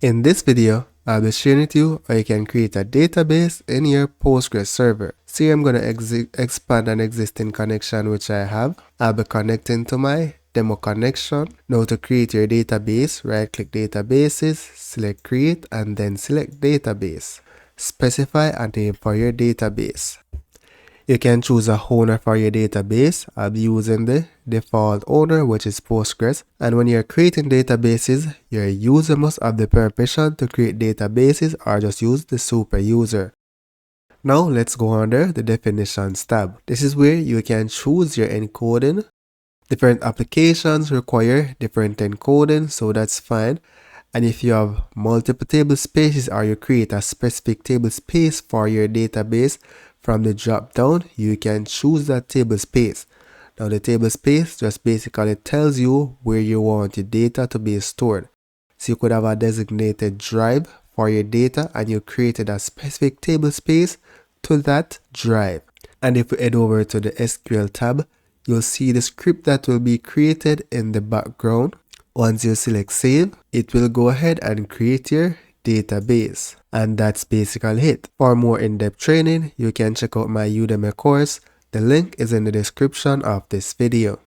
In this video, I'll be sharing with you how you can create a database in your Postgres server. So here I'm going to expand an existing connection which I have. I'll be connecting to my demo connection. Now to create your database, right click databases, select create and then select database. Specify a name for your database. You can choose a owner for your database. I'll be using the default owner, which is Postgres. And when you're creating databases, your user must have the permission to create databases or just use the super user. Now let's go under the definitions tab. This is where you can choose your encoding. Different applications require different encoding, so that's fine. And if you have multiple table spaces or you create a specific table space for your database, from the drop down, you can choose that table space. Now the table space just basically tells you where you want your data to be stored. So you could have a designated drive for your data and you created a specific table space to that drive. And if we head over to the SQL tab, you'll see the script that will be created in the background. Once you select save, it will go ahead and create your database. And that's basically it. For more in-depth training, you can check out my Udemy course. The link is in the description of this video.